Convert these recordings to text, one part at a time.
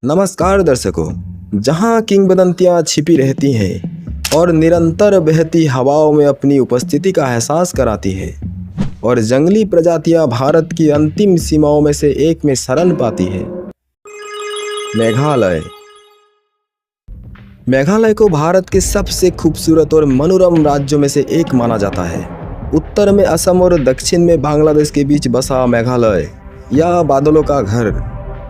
नमस्कार दर्शकों। जहां किंवदंतियां छिपी रहती हैं और निरंतर बहती हवाओं में अपनी उपस्थिति का एहसास कराती हैं और जंगली प्रजातियां भारत की अंतिम सीमाओं में से एक में शरण पाती हैं। मेघालय। मेघालय को भारत के सबसे खूबसूरत और मनोरम राज्यों में से एक माना जाता है। उत्तर में असम और दक्षिण में बांग्लादेश के बीच बसा मेघालय या बादलों का घर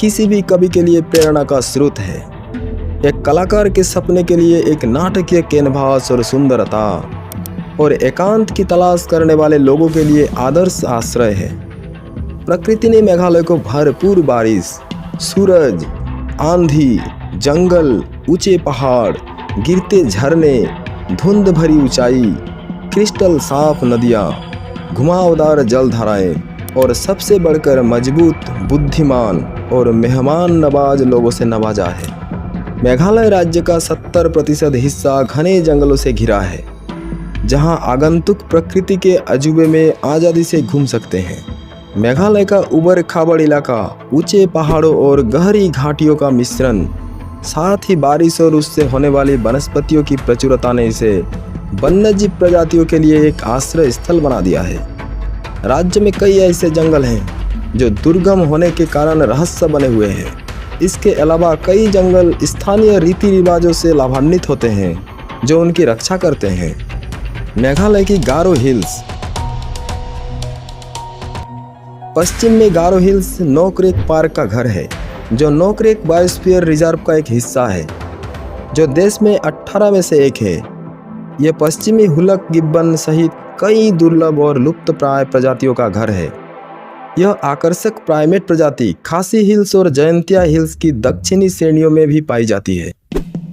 किसी भी कवि के लिए प्रेरणा का स्रोत है। एक कलाकार के सपने के लिए एक नाटकीय कैनवास और सुंदरता और एकांत की तलाश करने वाले लोगों के लिए आदर्श आश्रय है। प्रकृति ने मेघालय को भरपूर बारिश, सूरज, आंधी, जंगल, ऊंचे पहाड़, गिरते झरने, धुंध भरी ऊंचाई, क्रिस्टल साफ नदियाँ, घुमावदार जलधाराएं और सबसे बढ़कर मजबूत, बुद्धिमान और मेहमान नवाज लोगों से नवाजा है। मेघालय राज्य का 70% हिस्सा घने जंगलों से घिरा है, जहां आगंतुक प्रकृति के अजूबे में आज़ादी से घूम सकते हैं। मेघालय का उबड़ खाबड़ इलाका, ऊंचे पहाड़ों और गहरी घाटियों का मिश्रण, साथ ही बारिश और उससे होने वाली वनस्पतियों की प्रचुरता ने इसे वन्यजीव प्रजातियों के लिए एक आश्रय स्थल बना दिया है। राज्य में कई ऐसे जंगल हैं जो दुर्गम होने के कारण रहस्य बने हुए हैं। इसके अलावा कई जंगल स्थानीय रीति रिवाजों से लाभान्वित होते हैं जो उनकी रक्षा करते हैं। मेघालय की गारो हिल्स। पश्चिम में गारो हिल्स नोकरेक पार्क का घर है, जो नोकरेक बायोस्फीयर रिजर्व का एक हिस्सा है, जो देश में 18 में से एक है। यह पश्चिमी हुलक गिब्बन सहित कई दुर्लभ और लुप्तप्राय प्रजातियों का घर है। यह आकर्षक प्राइमेट प्रजाति खासी हिल्स और जयंतिया हिल्स की दक्षिणी श्रेणियों में भी पाई जाती है।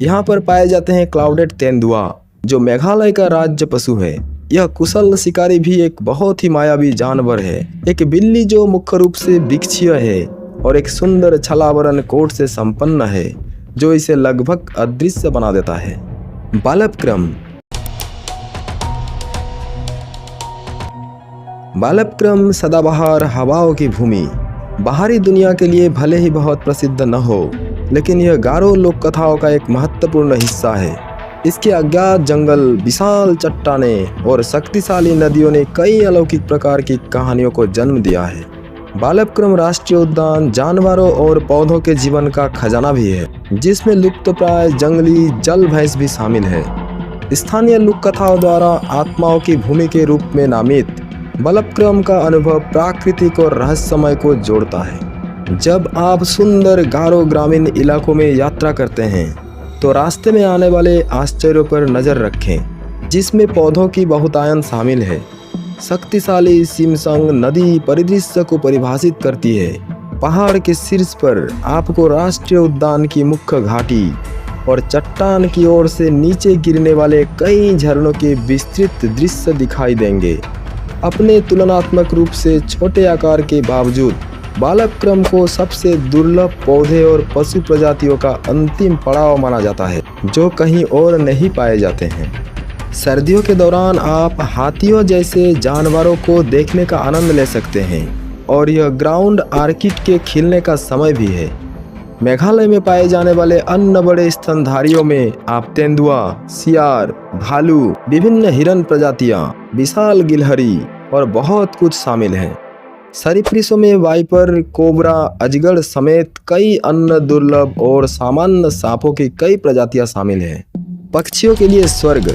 यहाँ पर पाए जाते हैं क्लाउडेड तेंदुआ, जो मेघालय का राज्य पशु है। यह कुशल शिकारी भी एक बहुत ही मायावी जानवर है। एक बिल्ली जो मुख्य रूप से वृक्षीय है और एक सुंदर छलावरण कोट से संपन्न है, जो इसे लगभग अदृश्य बना देता है। बालपक्रम। बालपक्रम सदाबहार हवाओं की भूमि बाहरी दुनिया के लिए भले ही बहुत प्रसिद्ध न हो, लेकिन यह गारो लोक कथाओं का एक महत्वपूर्ण हिस्सा है। इसके अज्ञात जंगल, विशाल चट्टानें और शक्तिशाली नदियों ने कई अलौकिक प्रकार की कहानियों को जन्म दिया है। बालपक्रम राष्ट्रीय उद्यान जानवरों और पौधों के जीवन का खजाना भी है, जिसमें लुप्तप्राय जंगली जल भैंस भी शामिल है। स्थानीय लोक कथाओं द्वारा आत्माओं की भूमि के रूप में नामित बालपक्रम का अनुभव प्राकृतिक और रहस्यमय को जोड़ता है। जब आप सुंदर गारो ग्रामीण इलाकों में यात्रा करते हैं तो रास्ते में आने वाले आश्चर्यों पर नज़र रखें, जिसमें पौधों की बहुतायन शामिल है। शक्तिशाली सिमसंग नदी परिदृश्य को परिभाषित करती है। पहाड़ के शीर्ष पर आपको राष्ट्रीय उद्यान की मुख्य घाटी और चट्टान की ओर से नीचे गिरने वाले कई झरनों के विस्तृत दृश्य दिखाई देंगे। अपने तुलनात्मक रूप से छोटे आकार के बावजूद बालपक्रम को सबसे दुर्लभ पौधे और पशु प्रजातियों का अंतिम पड़ाव माना जाता है, जो कहीं और नहीं पाए जाते हैं। सर्दियों के दौरान आप हाथियों जैसे जानवरों को देखने का आनंद ले सकते हैं और यह ग्राउंड आर्किड के खिलने का समय भी है। मेघालय में पाए जाने वाले अन्य बड़े स्तनधारियों में आप तेंदुआ, सियार, भालू, विभिन्न हिरन प्रजातियां, विशाल गिलहरी और बहुत कुछ शामिल हैं। सरीसृपों में वाइपर, कोबरा, अजगर समेत कई अन्य दुर्लभ और सामान्य सांपों की कई प्रजातियां शामिल हैं। पक्षियों के लिए स्वर्ग।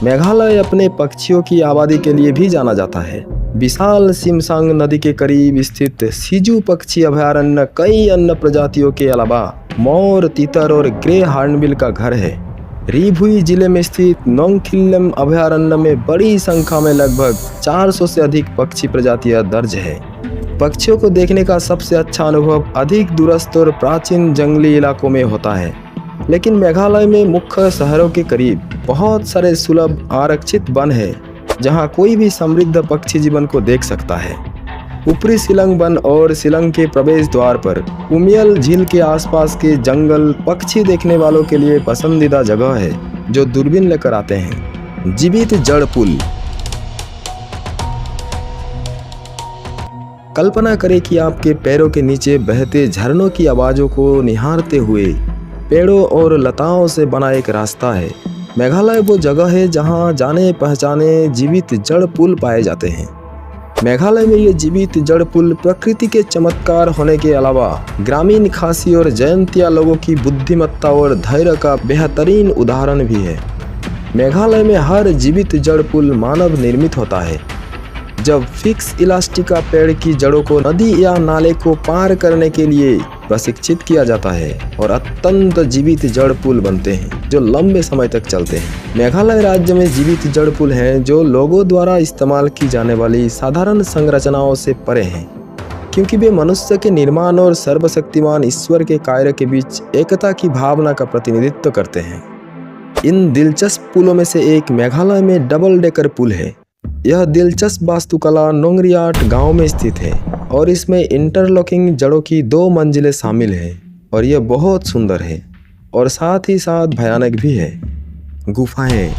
मेघालय अपने पक्षियों की आबादी के लिए भी जाना जाता है। विशाल सिमसंग नदी के करीब स्थित सिजू पक्षी अभयारण्य कई अन्य प्रजातियों के अलावा मोर, तीतर और ग्रे हॉर्नबिल का घर है। रीभुई जिले में स्थित नोंगखिल्लम अभयारण्य में बड़ी संख्या में लगभग 400 से अधिक पक्षी प्रजातियां दर्ज है। पक्षियों को देखने का सबसे अच्छा अनुभव अधिक दूरस्थ और प्राचीन जंगली इलाकों में होता है, लेकिन मेघालय में मुख्य शहरों के करीब बहुत सारे सुलभ आरक्षित वन है, जहां कोई भी समृद्ध पक्षी जीवन को देख सकता है। ऊपरी शिलंग वन और शिलंग के प्रवेश द्वार पर उमियल झील के आसपास के जंगल पक्षी देखने वालों के लिए पसंदीदा जगह है, जो दूरबीन लेकर आते हैं। जीवित जड़ पुल। कल्पना करें कि आपके पैरों के नीचे बहते झरनों की आवाज़ों को निहारते हुए पेड़ों और लताओं से बना एक रास्ता है। मेघालय वो जगह है जहां जाने पहचाने जीवित जड़ पुल पाए जाते हैं। मेघालय में ये जीवित जड़ पुल प्रकृति के चमत्कार होने के अलावा ग्रामीण खासी और जयंतिया लोगों की बुद्धिमत्ता और धैर्य का बेहतरीन उदाहरण भी है। मेघालय में हर जीवित जड़ पुल मानव निर्मित होता है। जब फिक्स इलास्टिका पेड़ की जड़ों को नदी या नाले को पार करने के लिए प्रशिक्षित किया जाता है और अत्यंत जीवित जड़ पुल बनते हैं जो लंबे समय तक चलते हैं। मेघालय राज्य में जीवित जड़ पुल हैं जो लोगों द्वारा इस्तेमाल की जाने वाली साधारण संरचनाओं से परे हैं, क्योंकि वे मनुष्य के निर्माण और सर्वशक्तिमान ईश्वर के कार्य के बीच एकता की भावना का प्रतिनिधित्व करते हैं। इन दिलचस्प पुलों में से एक मेघालय में डबल डेकर पुल है। यह दिलचस्प वास्तुकला नोंगरियाट गांव में स्थित है और इसमें इंटरलॉकिंग जड़ों की 2 मंजिलें शामिल हैं और यह बहुत सुंदर है और साथ ही साथ भयानक भी है। गुफाएं।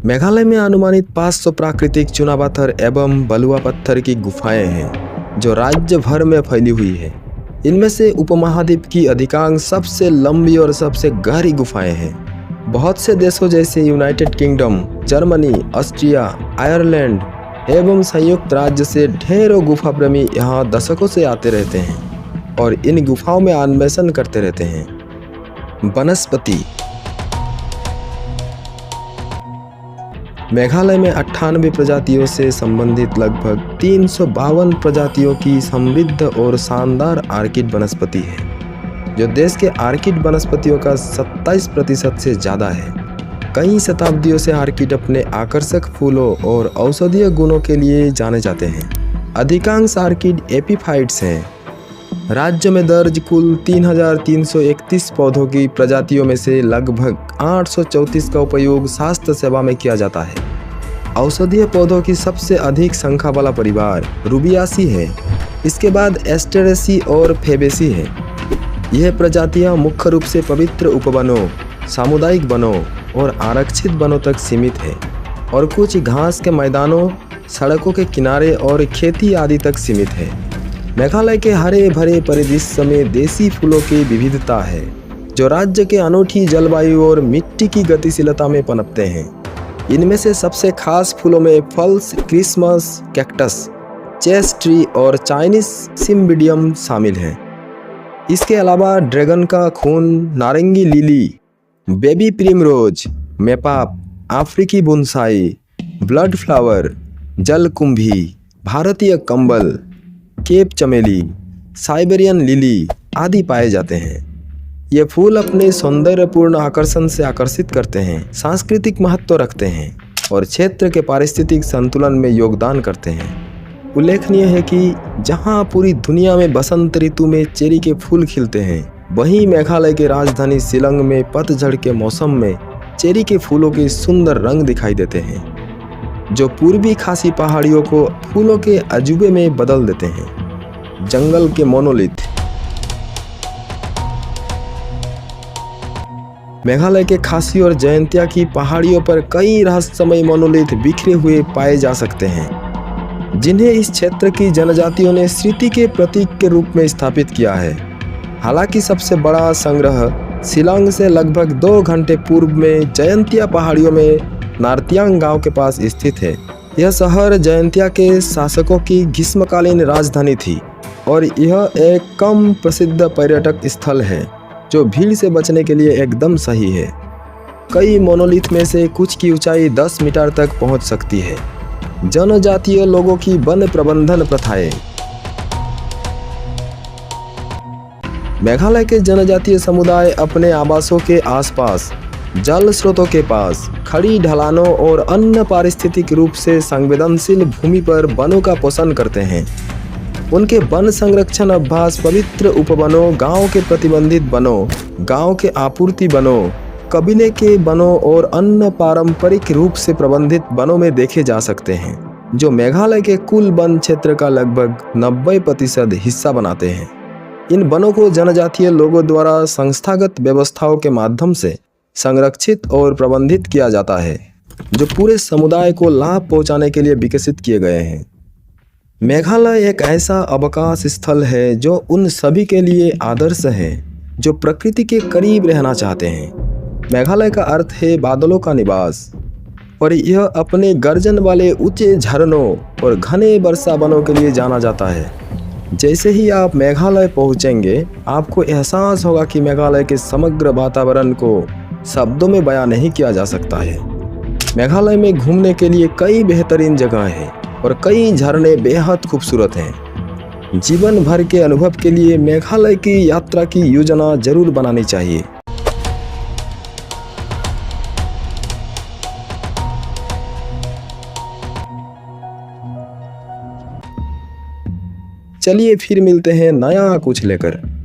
मेघालय में अनुमानित 500 प्राकृतिक चुनापाथर एवं बलुआ पत्थर की गुफाएं हैं जो राज्य भर में फैली हुई है। इनमें से उपमहाद्वीप की अधिकांश सबसे लंबी और सबसे गहरी गुफाएं हैं। बहुत से देशों जैसे United kingdom, Germany, Austria, Ireland एवं संयुक्त राज्य से ढेरों गुफा प्रेमी यहाँ दशकों से आते रहते हैं और इन गुफाओं में अन्वेषण करते रहते हैं। वनस्पति। मेघालय में 98 प्रजातियों से संबंधित लगभग 352 प्रजातियों की समृद्ध और शानदार आर्किड वनस्पति है, जो देश के आर्किड वनस्पतियों का 27% से ज़्यादा है। कई शताब्दियों से आर्किड अपने आकर्षक फूलों और औषधीय गुणों के लिए जाने जाते हैं। अधिकांश आर्किड एपीफाइट्स हैं। राज्य में दर्ज कुल 3331 पौधों की प्रजातियों में से लगभग 834 का उपयोग स्वास्थ्य सेवा में किया जाता है। औषधीय पौधों की सबसे अधिक संख्या वाला परिवार रूबियासी है। इसके बाद एस्टेरेसी और फेबेसी है। यह प्रजातियां मुख्य रूप से पवित्र उपवनों, सामुदायिक वनों और आरक्षित वनों तक सीमित है और कुछ घास के मैदानों, सड़कों के किनारे और खेती आदि तक सीमित है। मेघालय के हरे भरे परिदृश्य में देसी फूलों की विविधता है जो राज्य के अनूठी जलवायु और मिट्टी की गतिशीलता में पनपते हैं। इनमें से सबसे खास फूलों में फल्स, क्रिसमस कैक्टस, चेस ट्री और चाइनीज सिम्बिडियम शामिल हैं। इसके अलावा ड्रैगन का खून, नारंगी लिली, बेबी प्रिमरोज, मेपाप, अफ्रीकी बोनसाई, ब्लड फ्लावर, जलकुंभी, भारतीय कंबल, केप चमेली, साइबेरियन लिली आदि पाए जाते हैं। ये फूल अपने सौंदर्यपूर्ण आकर्षण से आकर्षित करते हैं, सांस्कृतिक महत्व रखते हैं और क्षेत्र के पारिस्थितिक संतुलन में योगदान करते हैं। उल्लेखनीय है कि जहां पूरी दुनिया में बसंत ऋतु में चेरी के फूल खिलते हैं, वहीं मेघालय की राजधानी शिलांग में पतझड़ के मौसम में चेरी के फूलों के सुंदर रंग दिखाई देते हैं जो पूर्वी खासी पहाड़ियों को फूलों के अजूबे में बदल देते हैं। जंगल के मोनोलिथ। मेघालय के खासी और जयंतिया की पहाड़ियों पर कई रहस्यमय मोनोलिथ बिखरे हुए पाए जा सकते हैं, जिन्हें इस क्षेत्र की जनजातियों ने स्मृति के प्रतीक के रूप में स्थापित किया है। हालांकि सबसे बड़ा संग्रह शिलांग से लगभग 2 घंटे पूर्व में जयंतिया पहाड़ियों में नार्तियांग गांव के पास स्थित है। यह शहर जयंतिया के शासकों की ग्रीष्मकालीन राजधानी थी और यह एक कम प्रसिद्ध पर्यटक स्थल है जो भीड़ से बचने के लिए एकदम सही है। कई मोनोलिथ में से कुछ की ऊंचाई 10 मीटर तक पहुंच सकती है। जनजातीय लोगों की वन प्रबंधन प्रथाएं। मेघालय के जनजातीय समुदाय अपने आवासों के आसपास, जल स्रोतों के पास, खड़ी ढलानों और अन्य पारिस्थितिक रूप से संवेदनशील भूमि पर वनों का पोषण करते हैं। उनके वन संरक्षण अभ्यास पवित्र उपवनों, गांव के प्रतिबंधित वनों, गांव के आपूर्ति वनों, कबीले के वनों और अन्य पारंपरिक रूप से प्रबंधित वनों में देखे जा सकते हैं, जो मेघालय के कुल वन क्षेत्र का लगभग 90% हिस्सा बनाते हैं। इन वनों को जनजातीय लोगों द्वारा संस्थागत व्यवस्थाओं के माध्यम से संरक्षित और प्रबंधित किया जाता है। जो पूरे समुदाय को लाभ पहुंचाने के लिए विकसित किए गए हैं। मेघालय एक ऐसा अवकाश स्थल है जो उन सभी के लिए आदर्श है जो प्रकृति के करीब रहना चाहते हैं। मेघालय का अर्थ है बादलों का निवास, और यह अपने गर्जन वाले ऊंचे झरनों और घने वर्षा वनों के लिए जाना जाता है। जैसे ही आप मेघालय पहुंचेंगे, आपको एहसास होगा कि मेघालय के समग्र वातावरण को शब्दों में बयां नहीं किया जा सकता है। मेघालय में घूमने के लिए कई बेहतरीन जगह हैं और कई झरने बेहद खूबसूरत हैं। जीवन भर के अनुभव के लिए मेघालय की यात्रा की योजना जरूर बनानी चाहिए। चलिए फिर मिलते हैं नया कुछ लेकर।